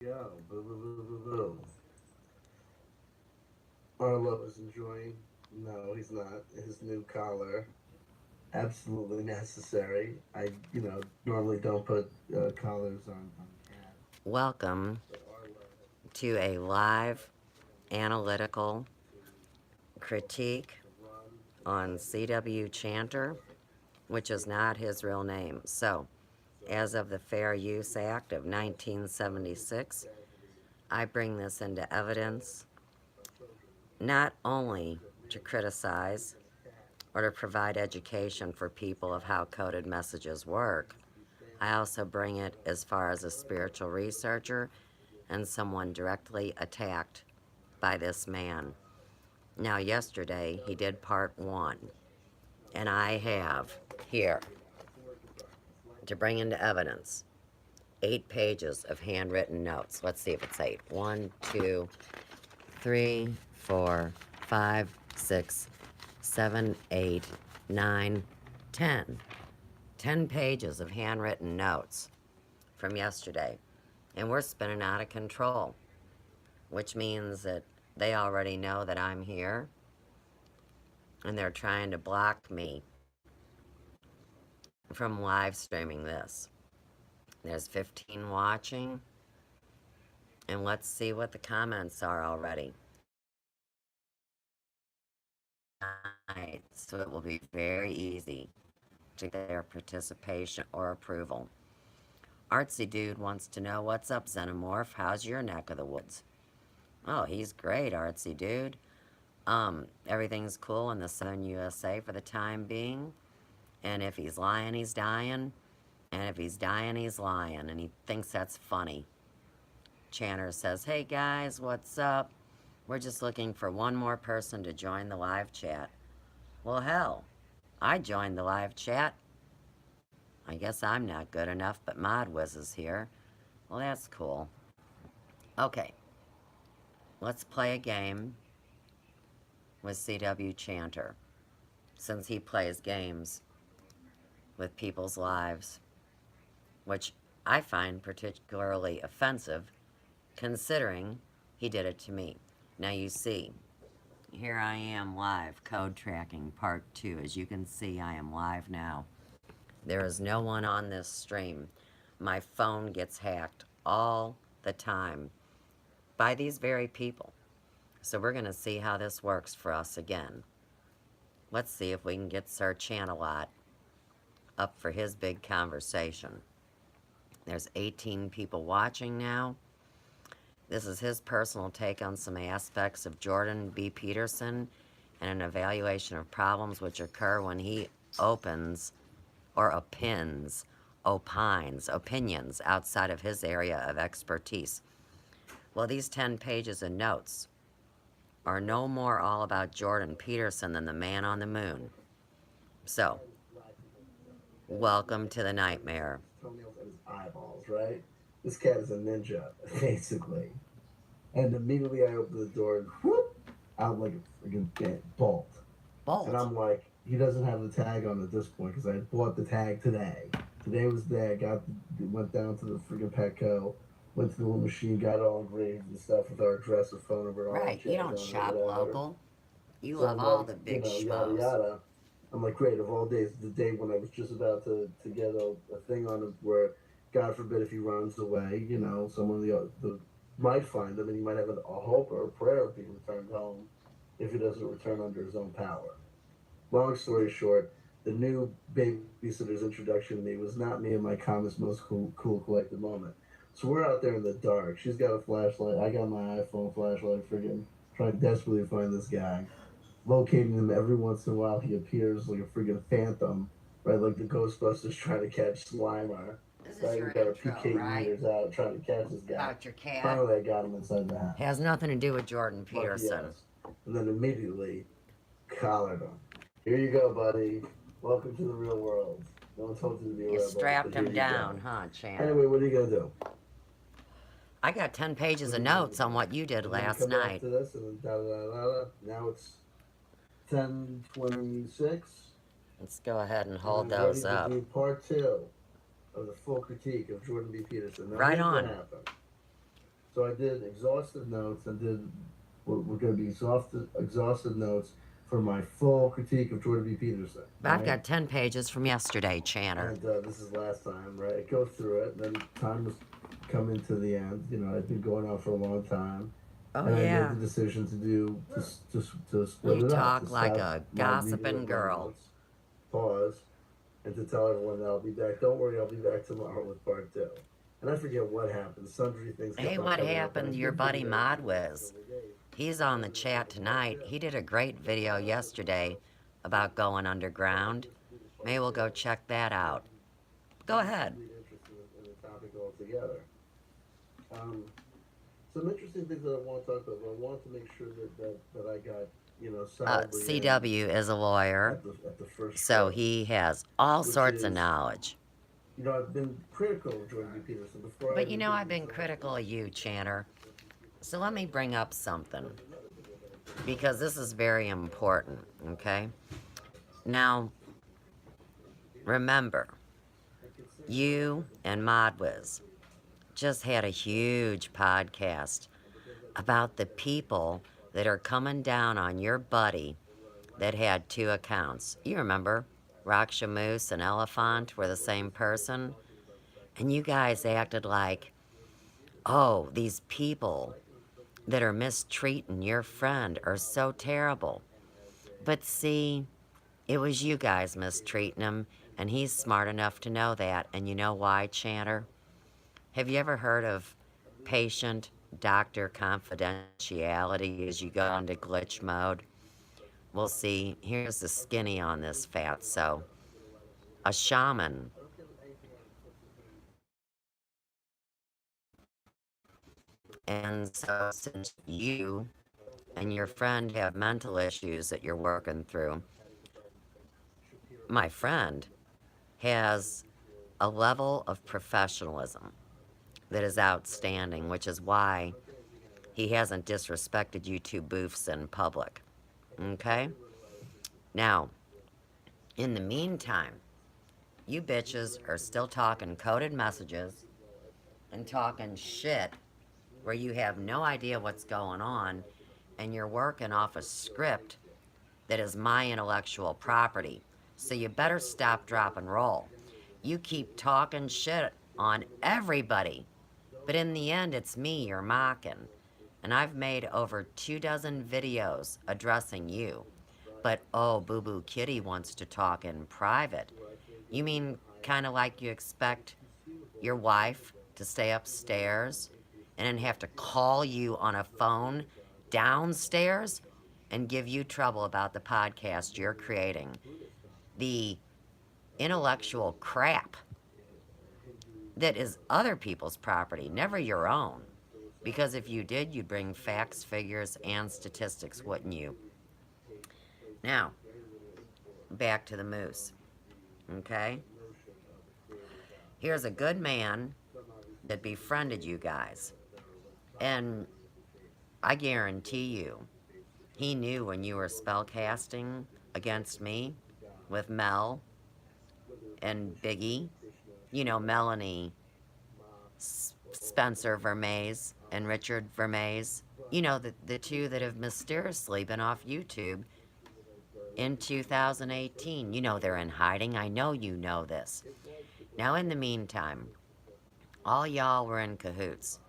Yo, boo, boo, boo, boo, boo. Arlo is enjoying. No, he's not. His new collar, absolutely necessary. I normally don't put collars on cats, Welcome but Arlo to a live analytical critique to run and on play with CW Chanter, which is not his real name. So, So as of the Fair Use Act of basically, 1976, tragedy I bring this into of evidence our children not only that to live criticize as cats or to provide and education for people of how cats coded messages work, needs to be I family also bring it as far as a spiritual researcher and someone directly attacked by this man. Now, yesterday he did part one, and I have here to bring into evidence 8 pages of handwritten notes. Let's see if it's eight. One, two, three, four, five, 6, 7, 8, 9, 10. 10 pages of handwritten notes from yesterday. And we're spinning out of control, which means that they already know that I'm here and they're trying to block me from live streaming this. There's 15 watching, and let's see what the comments are already. Tonight, so it will be very easy to get their participation or approval. Artsy Dude wants to know what's up, Xenomorph. How's your neck of the woods? Oh, he's great, Artsy Dude. Everything's cool in the Southern USA for the time being. And if he's lying, he's dying. And if he's dying, he's lying. And he thinks that's funny. Channer says, hey guys, what's up? We're just looking for one more person to join the live chat. Well, hell, I joined the live chat. I guess I'm not good enough, but Modwiz is here. Well, that's cool. Okay, let's play a game with CW Chanter, since he plays games with people's lives, which I find particularly offensive, considering he did it to me. Now you see, here I am live, code tracking part 2. As you can see, I am live now. There is no one on this stream. My phone gets hacked all the time by these very people. So we're going to see how this works for us again. Let's see if we can get Sir Chantelot up for his big conversation. There's 18 people watching now. This is his personal take on some aspects of Jordan B. Peterson and an evaluation of problems which occur when he opens or opinions outside of his area of expertise. Well, these 10 pages of notes are no more all about Jordan Peterson than the man on the moon. So, welcome to the nightmare. his toenails and his eyeballs, right? This cat is a ninja, basically. And immediately I open the door and whoop, out like a freaking bolt. And Bolt. I'm like, he doesn't have the tag on at this point because I bought the tag today. Today was the day I went down to the freaking Petco, went to the little machine, got it all engraved and stuff with our address and phone number and all that Right, you jazz don't on it or shop whatever. local. You So love I'm all like, the big yada schmoes. yada. I'm like, great. Of all days, the day when I was just about to get a thing on it where, God forbid, if he runs away, someone the might find him and he might have a hope or a prayer of being returned home if he doesn't return under his own power. Long story short, the new babysitter's introduction to me was not me in my calmest, most cool collected moment. So we're out there in the dark. She's got a flashlight. I got my iPhone flashlight, friggin' trying desperately to find this guy. Locating him every once in a while, he appears like a friggin' phantom, right? Like the Ghostbusters trying to catch Slimer, This is right? your We got our intro, PK right? meters out trying to catch this guy. About your cat. Finally, I got him inside the Has house. nothing to do with Jordan Lucky Peterson. us. And then immediately collared him. Here you go, buddy. Welcome to the real world. No one told you to be a You rebel, but strapped here him you down, go. huh, Channer? Anyway, what are you gonna do? I got 10 pages What are of you gonna notes do? on what you did And then last come back night. to this, and then da da da da. Now it's 10:26, Let's go ahead and and hold I'm ready those to up. do part two of the full critique of Jordan B. Peterson. Now, Right here's what on. happened. So I did exhaustive notes and did what were going to be exhaustive notes for my full critique of Jordan B. Peterson, But I've right? got 10 pages from yesterday, Channer. And this is last time, right? I go through it, and then time was coming to the end. You know, I'd been going on for a long time, Oh, and I made yeah. the decision to do to split You it up, to talk like stop a my review gossiping of my girl. notes, pause, and to tell everyone that I'll be back. Don't worry, I'll be back tomorrow with part two. And I forget what happened. Sundry things Hey, kept on what coming up, and I happened to your did figure buddy that out through the next Modwiz? couple of days. He's on the And chat tonight. yeah, He did a great video yesterday about going underground. Maybe we'll go check that out. Go lost ahead. complete interest in the topic altogether. Um, some interesting things that I want to talk about, but I want to make sure that I got, you know, solidly in CW is a lawyer, at the first so stroke, he has all which sorts of is, knowledge. you know, I've been critical of Jordan B. Peterson before I But you even know, did I've these been critical of videos. you, Channer. So let me bring up something, because this is very important, okay? Now, remember, you and Modwiz just had a huge podcast about the people that are coming down on your buddy that had two accounts. You remember, Raksha Moose and Elephant were the same person? And you guys acted like, oh, these people that are mistreating your friend are so terrible. But see, it was you guys mistreating him, and he's smart enough to know that. And you know why, Chanter? Have you ever heard of patient doctor confidentiality as you go into glitch mode? We'll see. Here's the skinny on this fat. So, a shaman, and so since you and your friend have mental issues that you're working through, my friend has a level of professionalism that is outstanding, which is why he hasn't disrespected you two boofs in public. Okay? Now, in the meantime, you bitches are still talking coded messages and talking shit where you have no idea what's going on and you're working off a script that is my intellectual property. So you better stop, drop, and roll. You keep talking shit on everybody, but in the end, it's me you're mocking. And I've made over 2 dozen videos addressing you. But oh, Boo Boo Kitty wants to talk in private. You mean kind of like you expect your wife to stay upstairs and then have to call you on a phone downstairs and give you trouble about the podcast you're creating? The intellectual crap that is other people's property, never your own. Because if you did, you'd bring facts, figures, and statistics, wouldn't you? Now, back to the moose, okay? Here's a good man that befriended you guys. And I guarantee you, he knew when you were spellcasting against me with Mel and Biggie. You know, Melanie Spencer Vermaze and Richard Vermaze. You know, the two that have mysteriously been off YouTube in 2018. You know they're in hiding. I know you know this. Now, in the meantime, all y'all were in cahoots,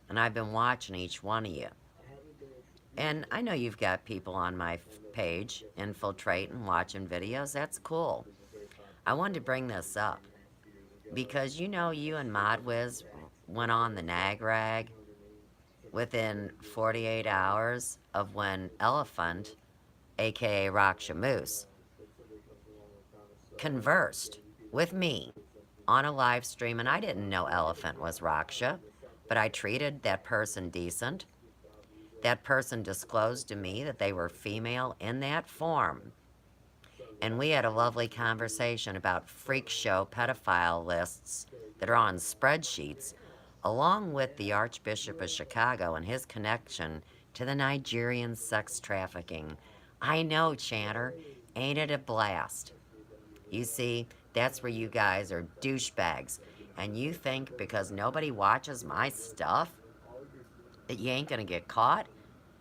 and I've been watching each one of you. And I know you've got people on my page infiltrating, watching videos. That's cool. I wanted to bring this up because you know you and Modwiz went on the nag rag within 48 hours of when Elephant, aka Raksha Moose, conversed with me on a live stream, and I didn't know Elephant was Raksha, but I treated that person decent. That person disclosed to me that they were female in that form. And we had a lovely conversation about freak show pedophile lists that are on spreadsheets, along with the Archbishop of Chicago and his connection to the Nigerian sex trafficking. I know, Chanter. Ain't it a blast? You see, that's where you guys are douchebags. And you think because nobody watches my stuff that you ain't gonna get caught.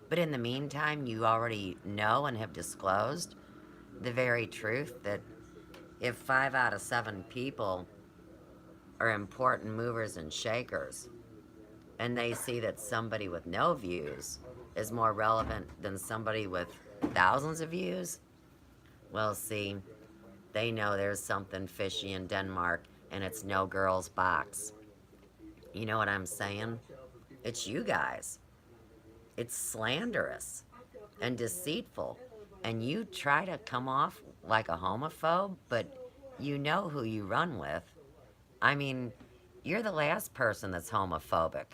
But in the meantime, you already know and have disclosed the very truth that if 5 out of 7 people are important movers and shakers, and they see that somebody with no views is more relevant than somebody with thousands of views, well, see, they know there's something fishy in Denmark and it's no girl's box. You know what I'm saying? It's you guys. It's slanderous and deceitful. And you try to come off like a homophobe, but you know who you run with. I mean, you're the last person that's homophobic.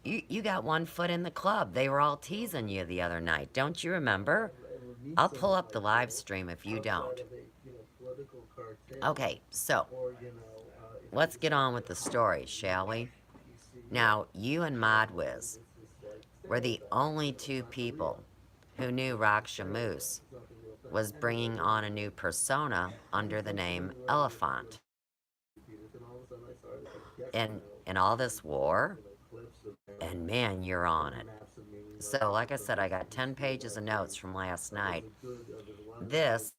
You got one foot in the club. They were all teasing you the other night. Don't you remember? I'll pull up the live stream if you don't. Okay, so let's get on with the story, shall we? Now, you and Modwiz were the only two people who knew Raksha Moose was bringing on a new persona under the name Elephant. In all this war, and man, you're on it. So, like I said, I got 10 pages of notes from last night. This